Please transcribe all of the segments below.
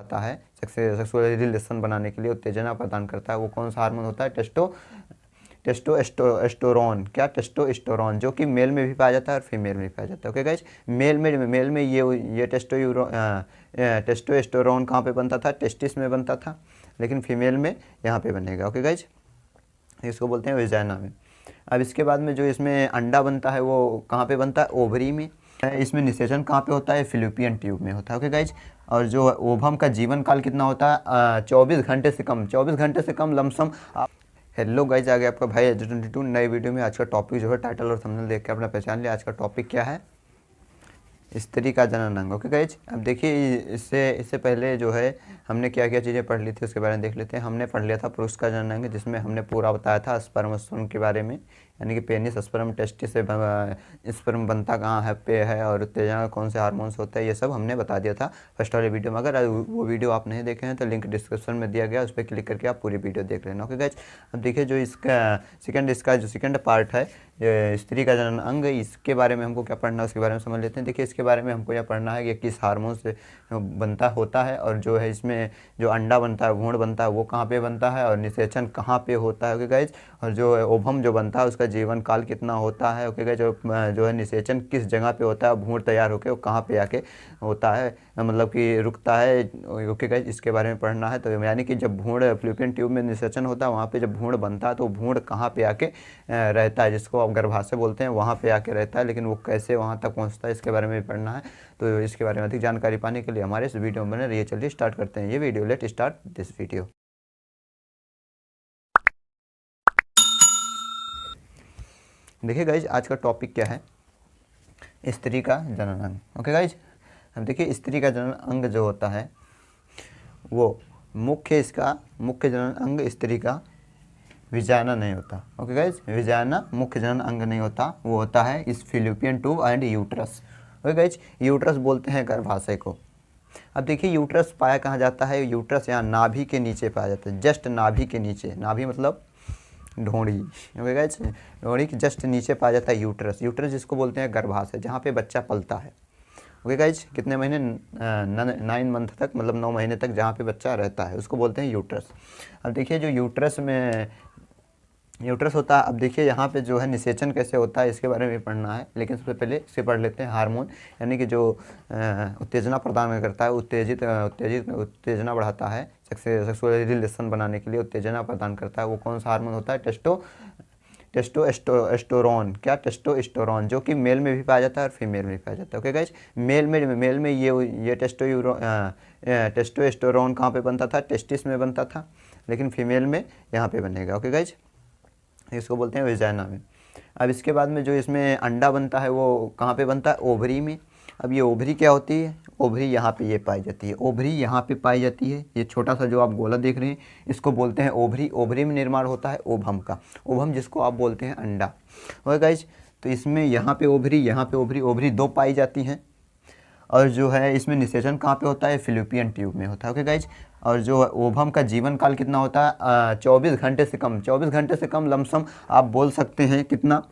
बढ़ाता है, sexual relation बनाने के लिए उत्तेजना प्रदान करता है। वो कौन सा हार्मोन होता है? टेस्टोस्टेरोन। क्या? टेस्टोस्टेरोन, जो कि मेल में भी पाया जाता है और फीमेल में भी पाया जाता है। ओके गाइज, मेल में ये टेस्टोस्टेरोन कहाँ पे बनता था? टेस्टिस में बनता था, लेकिन फीमेल में यहाँ पे बनेगा। ओके गाइज, इसको बोलते हैं वेजाइना में। अब इसके बाद में जो इसमें अंडा बनता है वो कहाँ पे बनता है? ओवरी में। इसमें निषेचन कहाँ पे होता है? फिलिपियन ट्यूब में होता है। ओके गाइज, और जो ओवम का जीवन काल कितना होता है? 24 घंटे से कम, 24 घंटे से कम लमसम। हेलो गाइज, आ गया आपका भाई एज22 नई वीडियो में। आज का टॉपिक जो है टाइटल और थंबनेल देख के आपने पहचान लिया। आज का टॉपिक क्या है? स्त्री का जनन अंग। ओके गाइज, अब देखिए इससे पहले जो है हमने क्या क्या चीज़ें पढ़ ली थी उसके बारे में देख लेते हैं। हमने पढ़ लिया था पुरुष का जनन अंग, जिसमें हमने पूरा बताया था स्पर्म स्तून के बारे में, यानी कि पेनिस, स्पर्म, टेस्टिस से स्पर्म बनता कहाँ है, पे है, और उत्तेजना कौन से हार्मोन्स होते हैं, ये सब हमने बता दिया था फर्स्ट वाले वीडियो में। अगर वो वीडियो आप नहीं देखे हैं तो लिंक डिस्क्रिप्शन में दिया गया, उस पर क्लिक करके आप पूरी वीडियो देख लेना। ओके गाइज, अब देखिए जो इसका जो सेकंड पार्ट है स्त्री का जनन अंग, इसके बारे में हमको क्या पढ़ना है उसके बारे में समझ लेते हैं। देखिए इसके बारे में हमको यह पढ़ना है कि किस हार्मोन से बनता होता है, और जो है इसमें जो अंडा बनता है, भ्रूण बनता है, वो कहाँ पे बनता है, और निषेचन कहाँ पे होता है। ओके गाइज, और जो ओवम जो बनता है उसका जीवन काल कितना होता है। ओके गाइज, जो है निषेचन किस जगह पे होता है, भ्रूण तैयार होकर वो कहाँ पे आके होता है, मतलब कि रुकता है। ओके गाइज, इसके बारे में पढ़ना है। तो यानी कि जब भ्रूण फ्लूपियन ट्यूब में निषेचन होता है, वहाँ पे जब भ्रूण बनता है तो भ्रूण कहाँ पे आके रहता है, जिसको आप गर्भाशय बोलते हैं, वहाँ पे आके रहता है। लेकिन वो कैसे वहाँ तक पहुँचता है, इसके बारे में भी पढ़ना है। तो इसके बारे में अधिक जानकारी पाने के लिए हमारे इस वीडियो में बने रहिए। चलिए स्टार्ट करते हैं ये video. Let start this video. देखिए गाइज, आज का टॉपिक क्या है? स्त्री का जनन अंग। ओके गाइज, अब देखिए स्त्री का जनन अंग जो होता है वो मुख्य जनन अंग स्त्री का विजाना नहीं होता। ओके गाइज, विजाना मुख्य जनन अंग नहीं होता, वो होता है इस Philippian tube and uterus. Okay guys, uterus बोलते हैं गर्भाशय को। अब देखिए यूट्रस पाया कहाँ जाता है? यूट्रस यहाँ नाभि के नीचे पाया जाता है, जस्ट नाभि के नीचे। नाभि मतलब ढोड़ी। ओके गाइज, ढोड़ी के जस्ट नीचे पाया जाता है यूट्रस। यूट्रस जिसको बोलते हैं गर्भाशय, जहाँ पे बच्चा पलता है। ओके गाइज, कितने महीने? 9 मंथ तक, मतलब 9 महीने तक जहाँ पे बच्चा रहता है उसको बोलते हैं यूट्रस। अब देखिए जो यूट्रस होता है, अब देखिए यहाँ पे जो है निषेचन कैसे होता है इसके बारे में भी पढ़ना है, लेकिन सबसे पहले इससे पढ़ लेते हैं हार्मोन, यानी कि जो उत्तेजना प्रदान करता है, उत्तेजना बढ़ाता है, सेक्सुअल रिलेशन बनाने के लिए उत्तेजना प्रदान करता है। वो कौन सा हार्मोन होता है? टेस्टोस्टेरोन। क्या? टेस्टोस्टेरोन, जो कि मेल में भी पाया जाता है और फीमेल में भी पाया जाता है। ओके गाइज, मेल में ये टेस्टोस्टेरोन कहाँ पे बनता था? टेस्टिस में बनता था, लेकिन फीमेल में यहाँ पे बनेगा। ओके गाइज, इसको बोलते हैं वेजाइना में। अब इसके बाद में जो इसमें अंडा बनता है वो कहाँ पे बनता है? ओवरी में। अब ये ओवरी क्या होती है? ओवरी यहाँ पे ये पाई जाती है, ओवरी यहाँ पे पाई जाती है। ये छोटा सा जो आप गोला देख रहे हैं इसको बोलते हैं ओवरी। ओवरी में निर्माण होता है ओवम का, ओवम जिसको आप बोलते हैं अंडा। ओके गाइज, तो इसमें यहाँ पे ओवरी, यहाँ पे ओवरी, ओवरी 2 पाई जाती हैं। और जो है इसमें निषेचन कहाँ पे होता है? फिलिपियन ट्यूब में होता है। ओके गाइज, और जो ओवम का जीवन काल कितना होता है? 24 घंटे से कम, 24 घंटे से कम लमसम आप बोल सकते हैं कितना?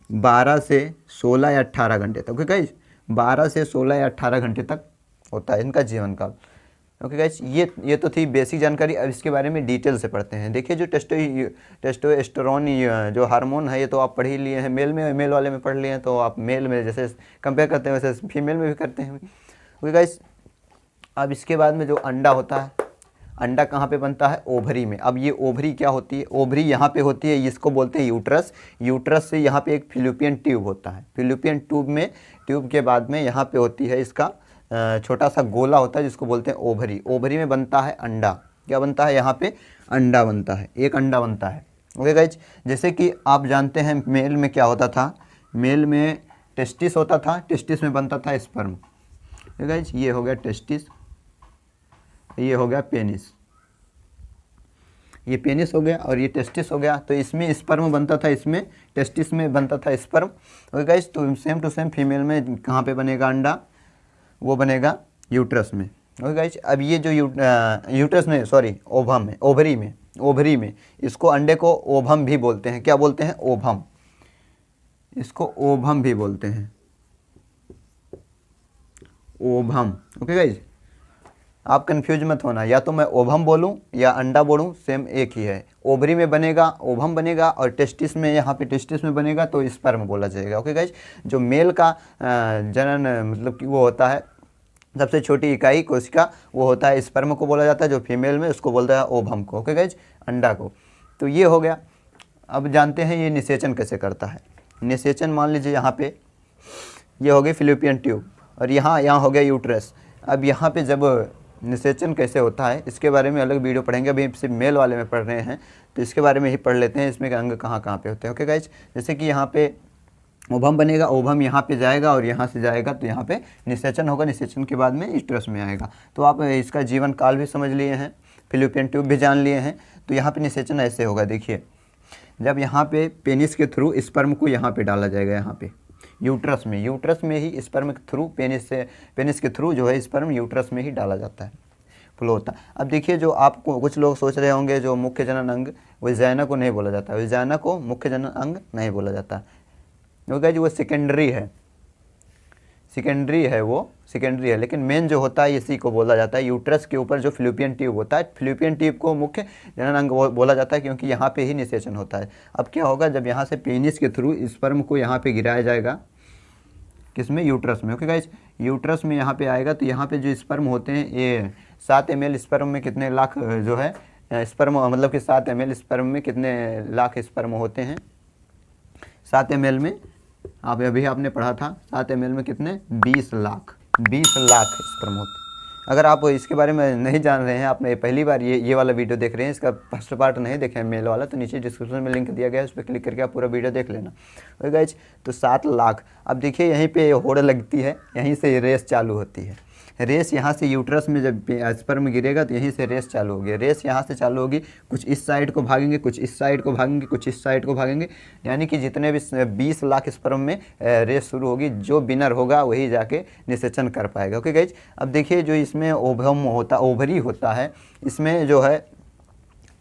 12 से 16 या 18 घंटे तक। ओके गाइज, 12 से 16 या 18 घंटे तक होता है इनका जीवन काल। ओके गाइज, ये तो थी बेसिक जानकारी। अब इसके बारे में डिटेल से पढ़ते हैं। देखिए जो टेस्टोस्टेरोन जो हार्मोन है ये तो आप पढ़ ही लिए हैं, मेल वाले में पढ़ लिए हैं, तो आप मेल में जैसे कंपेयर करते हैं वैसे फीमेल में भी करते हैं। ओके गाइज, अब इसके बाद में जो अंडा होता है, अंडा कहाँ पे बनता है? ओवरी में। अब ये ओवरी क्या होती है? ओवरी यहाँ पे होती है, इसको बोलते हैं यूट्रस। यूट्रस से यहाँ पे एक फिलिपियन ट्यूब होता है, फिलिपियन ट्यूब के बाद में यहाँ पे होती है इसका छोटा सा गोला होता है जिसको बोलते हैं ओवरी। ओवरी में बनता है अंडा। क्या बनता है? यहाँ पे अंडा बनता है, एक अंडा बनता है। ओके गाइज, जैसे कि आप जानते हैं मेल में क्या होता था? मेल में टेस्टिस होता था, टेस्टिस में बनता था स्पर्म। ओके गाइज, ये हो गया टेस्टिस, ये हो गया पेनिस, ये पेनिस हो गया और ये टेस्टिस हो गया। तो इसमें स्पर्म बनता था, इसमें टेस्टिस में बनता था स्पर्म। ओके गाइज, तो सेम टू सेम फीमेल में कहाँ पे बनेगा अंडा? वो बनेगा यूट्रस में। ओके गाइज, अब ये जो यूट्रस में, सॉरी ओवम में, ओवरी में इसको अंडे को ओवम भी बोलते हैं। क्या बोलते हैं? ओवम। इसको ओवम भी बोलते हैं, ओवम। ओके गाइज, आप कंफ्यूज मत होना, या तो मैं ओवम बोलूं या अंडा बोलूं, सेम एक ही है। ओवरी में बनेगा ओवम बनेगा, और टेस्टिस में, यहाँ पे टेस्टिस में बनेगा तो स्पर्म बोला जाएगा। ओके गाइज, जो मेल का जनन मतलब कि वो होता है सबसे छोटी इकाई कोशिका, वो होता है स्पर्म को बोला जाता है, जो फीमेल में उसको बोलता है ओवम को। ओके गाइज, अंडा को। तो ये हो गया। अब जानते हैं ये निषेचन कैसे करता है। निषेचन मान लीजिए यहाँ पे ये हो गई फिलिपियन ट्यूब, और यहाँ हो गया यूट्रस। अब यहाँ पे जब निषेचन कैसे होता है इसके बारे में अलग वीडियो पढ़ेंगे, अभी सिर्फ मेल वाले में पढ़ रहे हैं तो इसके बारे में ही पढ़ लेते हैं, इसमें अंग कहाँ कहाँ पे होते हैं। ओके गाइज, जैसे कि यहाँ पे ओवम बनेगा, ओवम यहाँ पे जाएगा और यहाँ से जाएगा तो यहाँ पे निषेचन होगा, निषेचन के बाद में यूट्रस में आएगा। तो आप इसका जीवन काल भी समझ लिए हैं, फिलिपियन ट्यूब भी जान लिए हैं। तो यहाँ पे निषेचन ऐसे होगा, देखिए जब यहाँ पे पेनिस के थ्रू स्पर्म को यहाँ पे डाला जाएगा, यहाँ पे यूट्रस में ही स्पर्म के थ्रू, पेनिस के थ्रू जो है स्पर्म यूट्रस में ही डाला जाता है, फ्लो होता है। अब देखिए, जो आपको कुछ लोग सोच रहे होंगे जो मुख्य जनन अंग वजाइना को नहीं बोला जाता, वजाइना को मुख्य जनन अंग नहीं बोला जाता, क्योंकि वो सेकेंडरी है, वो सेकेंडरी है। लेकिन मेन जो होता है इसी को बोला जाता है, यूट्रस के ऊपर जो फिलिपियन ट्यूब होता है, फिलिपियन ट्यूब को मुख्य जनन अंग बोला जाता है, क्योंकि यहाँ पे ही निषेचन होता है। अब क्या होगा, जब यहाँ से पेनिस के थ्रू स्पर्म को यहाँ पे गिराया जाएगा, किसमें, यूट्रस में। ओके गाइज, यूट्रस में यहाँ पे आएगा तो यहाँ पे जो स्पर्म होते हैं, ये 7 ml स्पर्म में कितने लाख जो है स्पर्म, मतलब कि 7 ml स्पर्म में कितने लाख स्पर्म होते हैं। 7 ml में आप अभी आपने पढ़ा था, 7 ml में कितने, 20 लाख स्पर्म होते हैं। अगर आप इसके बारे में नहीं जान रहे हैं, आपने पहली बार ये वाला वीडियो देख रहे हैं, इसका फर्स्ट पार्ट नहीं देखे हैं मेल वाला, तो नीचे डिस्क्रिप्शन में लिंक दिया गया है, उस पर क्लिक करके आप पूरा वीडियो देख लेना। ओके गाइज, तो 7 लाख। अब देखिए यहीं पे होड़ लगती है, यहीं से रेस चालू होती है। रेस यहाँ से यूट्रस में जब स्पर्म गिरेगा तो यहीं से रेस चालू होगी। रेस यहाँ से चालू होगी, कुछ इस साइड को भागेंगे, कुछ इस साइड को भागेंगे, कुछ इस साइड को भागेंगे, यानी कि जितने भी 20 लाख स्पर्म में रेस शुरू होगी, जो विनर होगा वही जाके निषेचन कर पाएगा। ओके गाइज, अब देखिए जो इसमें ओवरी होता है, इसमें जो है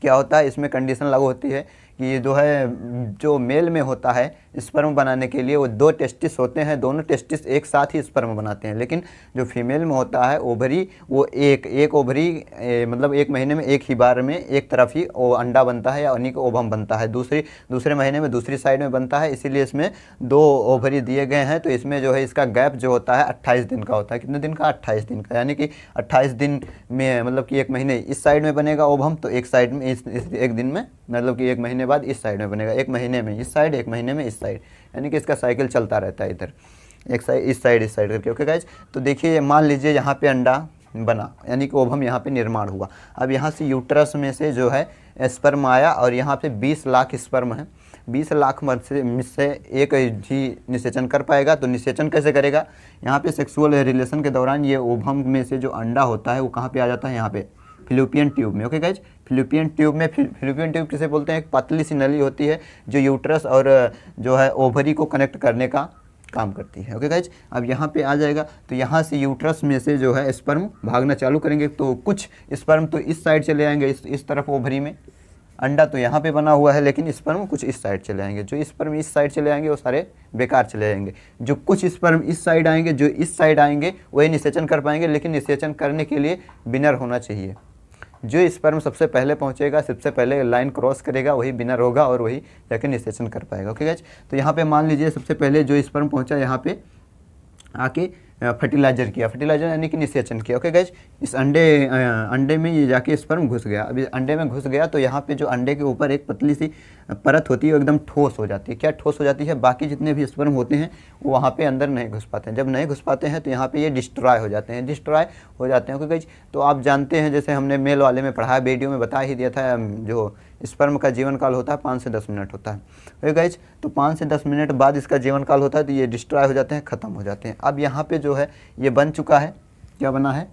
क्या होता है, इसमें कंडीशन लागू होती है कि ये जो है, जो मेल में होता है स्पर्म बनाने के लिए वो 2 टेस्टिस होते हैं, दोनों टेस्टिस एक साथ ही स्पर्म बनाते हैं। लेकिन जो फीमेल में होता है ओवरी, वो एक ओवरी मतलब 1 महीने में एक ही बार में एक तरफ ही वो अंडा बनता है, या उन्हीं को ओवम बनता है, दूसरे महीने में दूसरी साइड में बनता है। इसीलिए इसमें 2 ओवरी दिए गए हैं। तो इसमें जो है इसका गैप जो होता है 28 दिन का होता है। कितने दिन का, 28 दिन का, यानी कि 28 दिन में, मतलब कि 1 महीने इस साइड में बनेगा ओवम, तो एक साइड में इस 1 दिन में, मतलब कि 1 महीने बाद इस साइड में बनेगा, 1 महीने में इस साइड, 1 महीने में इस साइड, यानी कि इसका साइकिल चलता रहता है, इधर एक साइड इस साइड करके। ओके गाइज, तो देखिए मान लीजिए यहाँ पे अंडा बना, यानी कि ओवम यहाँ पे निर्माण हुआ। अब यहाँ से यूट्रस में से जो है स्पर्म आया, और यहाँ पे 20 लाख स्पर्म है, 20 लाख में से एक ही निषेचन कर पाएगा। तो निषेचन कैसे करेगा, यहाँ पे सेक्सुअल रिलेशन के दौरान ये ओवम में से जो अंडा होता है वो कहाँ पे आ जाता है, यहाँ पे फिलिपियन ट्यूब में। ओके गाइज, फिलिपियन ट्यूब किसे बोलते हैं, एक पतली सी नली होती है जो यूट्रस और जो है ओवरी को कनेक्ट करने का काम करती है। ओके गाइज, अब यहाँ पे आ जाएगा तो यहाँ से यूट्रस में से जो है स्पर्म भागना चालू करेंगे, तो कुछ स्पर्म तो इस साइड चले आएंगे, इस तरफ ओवरी में, अंडा तो यहाँ पे बना हुआ है, लेकिन स्पर्म कुछ इस साइड चले आएंगे। जो स्पर्म इस साइड चले आएंगे वो सारे बेकार चले जाएंगे। जो कुछ स्पर्म इस साइड आएंगे, जो इस साइड आएंगे वही निषेचन कर पाएंगे, लेकिन निषेचन करने के लिए विनर होना चाहिए। जो स्पर्म सबसे पहले पहुंचेगा, सबसे पहले लाइन क्रॉस करेगा, वही विनर होगा और वही जाके निषेचन कर पाएगा। ओके गाइज, तो यहाँ पे मान लीजिए सबसे पहले जो स्पर्म पहुंचा यहाँ पे आके फर्टिलाइजर किया, फर्टिलाइजर यानी कि निषेचन किया। ओके गाइज, इस अंडे में ये जाके स्पर्म घुस गया। अभी अंडे में घुस गया तो यहाँ पे जो अंडे के ऊपर एक पतली सी परत होती है वो एकदम ठोस हो जाती है। क्या ठोस हो जाती है, बाकी जितने भी स्पर्म होते हैं वो वहाँ पे अंदर नहीं घुस पाते हैं। जब नहीं घुस पाते हैं तो यहाँ पे ये डिस्ट्रॉय हो जाते हैं, ओके गाइज। तो आप जानते हैं, जैसे हमने मेल वाले में पढ़ा, वीडियो में बता ही दिया था, जो स्पर्म का जीवन काल होता है 5 से 10 मिनट होता है। ओके गाइज, तो 5 से 10 मिनट बाद इसका जीवन काल होता है, तो ये डिस्ट्रॉय हो जाते हैं, ख़त्म हो जाते हैं। अब यहाँ पे जो है ये बन चुका है, क्या बना है,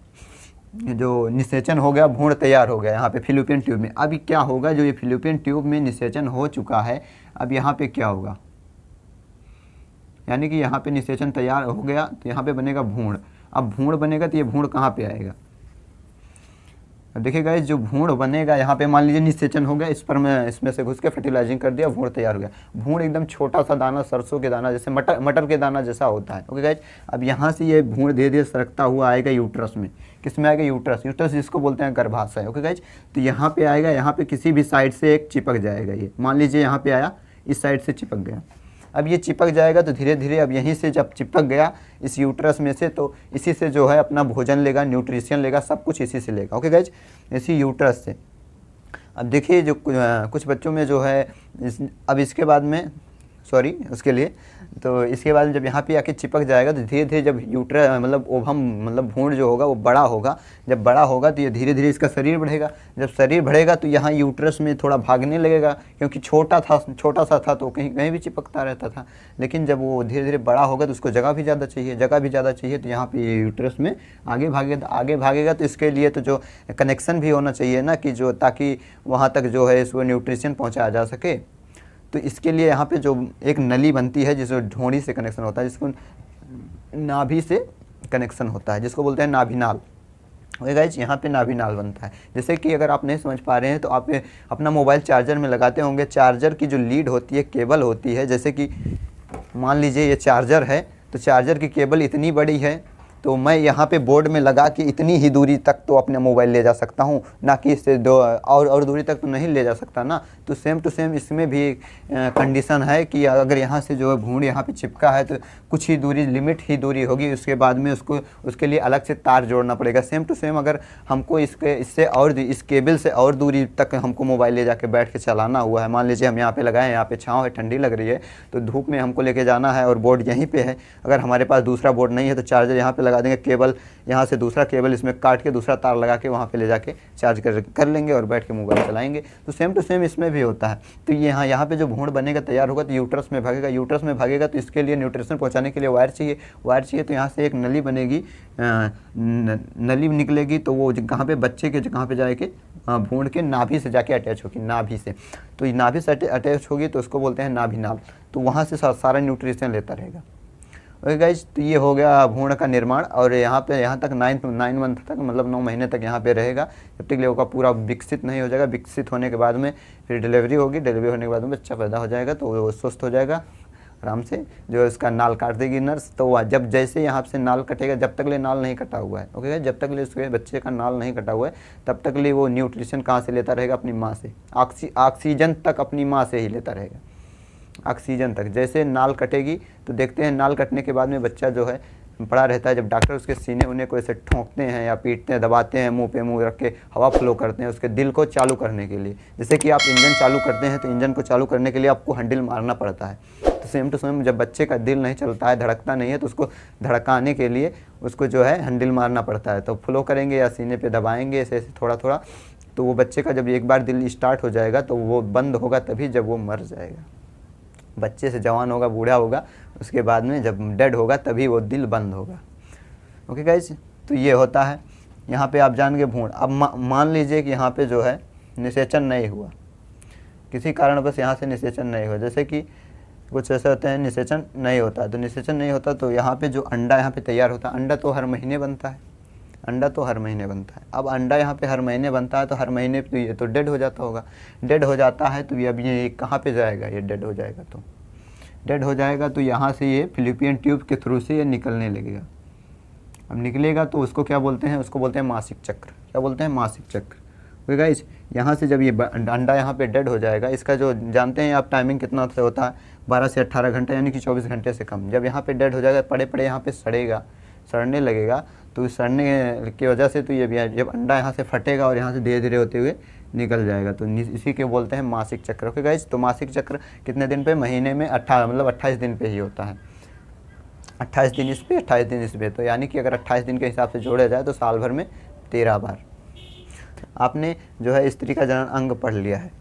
जो निषेचन हो गया, भ्रूण तैयार हो गया यहाँ पे फिलिपियन ट्यूब में। अब क्या होगा, जो ये फिलिपियन ट्यूब में निषेचन हो चुका है, अब यहाँ पे क्या होगा, यानी कि यहाँ पे निषेचन तैयार हो गया तो यहाँ पे बनेगा भ्रूण। अब भ्रूण बनेगा तो ये भ्रूण कहाँ पे आएगा, अब देखिए गाइस, जो भ्रूण बनेगा यहाँ पे, मान लीजिए निषेचन हो गया, इस पर मैं इसमें से घुस के फर्टिलाइजिंग कर दिया, भ्रूण तैयार हो गया। भ्रूण एकदम छोटा सा दाना, सरसों के दाना जैसे, मटर के दाना जैसा होता है। ओके गाइस, अब यहाँ से ये भ्रूण धीरे धीरे सरकता हुआ आएगा यूट्रस में। किस में आएगा? यूट्रस जिसको बोलते हैं गर्भाशय। ओके गाइस, तो यहाँ पे आएगा, यहाँ पे किसी भी साइड से एक चिपक जाएगा। ये मान लीजिए यहाँ पे आया, इस साइड से चिपक गया। अब ये चिपक जाएगा तो धीरे धीरे अब यहीं से जब चिपक गया इस यूट्रस में से, तो इसी से जो है अपना भोजन लेगा, न्यूट्रिशन लेगा, सब कुछ इसी से लेगा। ओके गाइज, इसी यूट्रस से। अब देखिए जो कुछ बच्चों में जो है अब इसके बाद में, सॉरी उसके लिए, तो इसके बाद जब यहाँ पे आके चिपक जाएगा तो धीरे धीरे जब यूट्रस मतलब ओवम मतलब भ्रूण जो होगा वो बड़ा होगा। जब बड़ा होगा तो ये धीरे धीरे इसका शरीर बढ़ेगा। जब शरीर बढ़ेगा तो यहाँ यूट्रस में थोड़ा भागने लगेगा, क्योंकि छोटा सा था तो कहीं कहीं भी चिपकता रहता था। लेकिन जब वो धीरे धीरे बड़ा होगा तो उसको जगह भी ज़्यादा चाहिए, तो यहाँ पे यूट्रस में आगे भागेगा। तो इसके लिए तो जो कनेक्शन भी होना चाहिए ना, कि जो ताकि वहाँ तक जो है इसको न्यूट्रिशन पहुँचाया जा सके। तो इसके लिए यहाँ पे जो एक नली बनती है जिसको ढोंड़ी से कनेक्शन होता है, जिसको नाभि से कनेक्शन होता है, जिसको बोलते हैं नाभिनाल। ओके गाइज, यहाँ पे नाभिनाल बनता है। जैसे कि अगर आप नहीं समझ पा रहे हैं तो आप अपना मोबाइल चार्जर में लगाते होंगे, चार्जर की जो लीड होती है, केबल होती है, जैसे कि मान लीजिए ये चार्जर है, तो चार्जर की केबल इतनी बड़ी है, तो मैं यहाँ पे बोर्ड में लगा के इतनी ही दूरी तक तो अपने मोबाइल ले जा सकता हूँ, ना कि इससे और दूरी तक तो नहीं ले जा सकता ना। तो सेम टू सेम इसमें भी कंडीशन है कि अगर यहाँ से जो है भ्रूण यहाँ पे चिपका है तो कुछ ही दूरी, लिमिट ही दूरी होगी, उसके बाद में उसके लिए अलग से तार जोड़ना पड़ेगा। सेम टू सेम अगर हमको इससे और इस केबल से और दूरी तक हमको मोबाइल ले जाके बैठ के चलाना हुआ है, मान लीजिए हम यहाँ पे लगाए, यहाँ पे छाँव है, ठंडी लग रही है, तो धूप में हमको लेके जाना है और बोर्ड यहीं पे है। अगर हमारे पास दूसरा बोर्ड नहीं है तो चार्जर यहाँ पे लगा देंगे, केबल यहाँ से दूसरा केबल इसमें काट के दूसरा तार लगा के वहाँ पे ले जाके चार्ज कर लेंगे और बैठ के मोबाइल चलाएंगे। तो सेम टू सेम इसमें भी होता है। तो यहाँ पे जो भ्रूण बनेगा, तैयार होगा, तो यूट्रस में भागेगा, तो इसके लिए न्यूट्रिशन पहुँचाने के लिए वायर चाहिए। तो यहाँ से एक नली बनेगी, नली निकलेगी, तो वो कहाँ पे, बच्चे के कहाँ पे जाके, भ्रूण के नाभि से जाके अटैच होगी, नाभि से। तो नाभि से अटैच होगी तो उसको बोलते हैं नाभिनाल। तो वहाँ से सारा न्यूट्रिशन लेता रहेगा। ओके गाइज, तो ये हो गया भ्रूण का निर्माण। और यहाँ तक 9 मंथ तक, मतलब 9 महीने तक यहाँ पे रहेगा, जब तक वो का पूरा विकसित नहीं हो जाएगा। विकसित होने के बाद में फिर डिलीवरी होगी, डिलीवरी होने के बाद में बच्चा पैदा हो जाएगा, तो वो स्वस्थ हो जाएगा आराम से। जो इसका नाल काट देगी नर्स, तो वह जब जैसे यहाँ से नाल कटेगा, जब तक ले नाल नहीं कटा हुआ है, ओके, जब तक ले उसके बच्चे का नाल नहीं कटा हुआ है, तब तक ले वो न्यूट्रिशन कहाँ से लेता रहेगा? अपनी माँ से। ऑक्सीजन तक अपनी माँ से ही लेता रहेगा, ऑक्सीजन तक। जैसे नाल कटेगी तो देखते हैं, नाल कटने के बाद में बच्चा जो है पड़ा रहता है। जब डॉक्टर उसके सीने उन्हें को ऐसे ठोंकते हैं या पीटते हैं, दबाते हैं, मुंह पे मुंह रख के हवा फ्लो करते हैं उसके दिल को चालू करने के लिए। जैसे कि आप इंजन चालू करते हैं तो इंजन को चालू करने के लिए आपको हैंडल मारना पड़ता है। तो सेम टू सेम जब बच्चे का दिल नहीं चलता है, धड़कता नहीं है, तो उसको धड़काने के लिए उसको जो है हैंडल मारना पड़ता है। तो फ्लो करेंगे या सीने पर दबाएँगे ऐसे ऐसे थोड़ा थोड़ा, तो वो बच्चे का जब एक बार दिल स्टार्ट हो जाएगा तो वो बंद होगा तभी जब वो मर जाएगा। बच्चे से जवान होगा, बूढ़ा होगा, उसके बाद में जब डेड होगा तभी वो दिल बंद होगा। ओके गाइज, तो ये होता है। यहाँ पे आप जान गए भ्रूण। अब मान लीजिए कि यहाँ पे जो है निषेचन नहीं हुआ, किसी कारणवश यहाँ से निषेचन नहीं हुआ, जैसे कि कुछ ऐसे होते हैं निषेचन नहीं होता। तो निषेचन नहीं होता तो यहाँ पे जो अंडा यहाँ पे तैयार होता है, अंडा तो हर महीने बनता है, अब अंडा यहाँ पे हर महीने बनता है, तो हर महीने तो ये तो डेड हो जाता होगा। डेड हो जाता है तो ये अब ये कहाँ पे जाएगा? ये डेड हो जाएगा तो यहाँ से ये फिलिपियन ट्यूब के थ्रू से ये निकलने लगेगा। अब निकलेगा तो उसको क्या बोलते हैं? उसको बोलते हैं मासिक चक्र। क्या बोलते हैं? मासिक चक्र। ओके गाइस, यहाँ से जब ये अंडा यहाँ पे डेड हो जाएगा, इसका जो जानते हैं आप टाइमिंग कितना से होता है? 12 से 18 घंटा, यानी कि 24 घंटे से कम। जब यहाँ पे डेड हो जाएगा, पड़े यहाँ पे सड़ने लगेगा, तो सड़ने की वजह से तो ये जब अंडा यहाँ से फटेगा और यहाँ से धीरे धीरे होते हुए निकल जाएगा, तो इसी के बोलते हैं मासिक चक्र। ओके गाइज, तो मासिक चक्र कितने दिन पे? महीने में 28 दिन पे ही होता है। 28 दिन इस पे, 28 दिन इस पे, तो यानी कि अगर 28 दिन के हिसाब से जोड़ा जाए तो साल भर में 13 बार। आपने जो है स्त्री का जनन अंग पढ़ लिया है।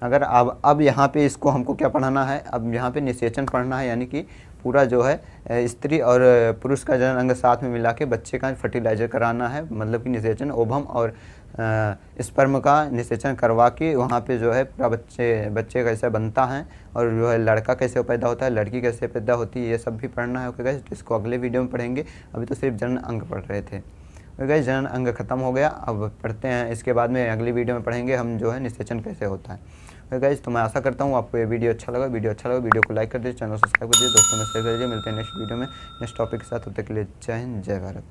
अगर अब यहाँ पे इसको हमको क्या पढ़ाना है? अब यहाँ पे निषेचन पढ़ना है, यानी कि पूरा जो है स्त्री और पुरुष का जनन अंग साथ में मिला के बच्चे का फर्टिलाइजर कराना है, मतलब कि निषेचन, ओवम और स्पर्म का निषेचन करवा के वहाँ पे जो है पूरा बच्चे कैसे बनता है और जो है लड़का कैसे पैदा होता है, लड़की कैसे पैदा होती है, ये सब भी पढ़ना है। ओके गाइस, इसको अगले वीडियो में पढ़ेंगे। अभी तो सिर्फ जनन अंग पढ़ रहे थे। गाइस जनन अंग खत्म हो गया। अब पढ़ते हैं, इसके बाद में अगली वीडियो में पढ़ेंगे हम जो है निषेचन कैसे होता है। गाइस तो मैं आशा करता हूँ आपको ये वीडियो अच्छा लगा। वीडियो को लाइक कर दीजिए, चैनल सब्सक्राइब कर दीजिए, दोस्तों में शेयर कर दीजिए। मिलते हैं नेक्स्ट वीडियो में नेक्स्ट टॉपिक के साथ। तब तक के लिए जय हिंद, जय भारत।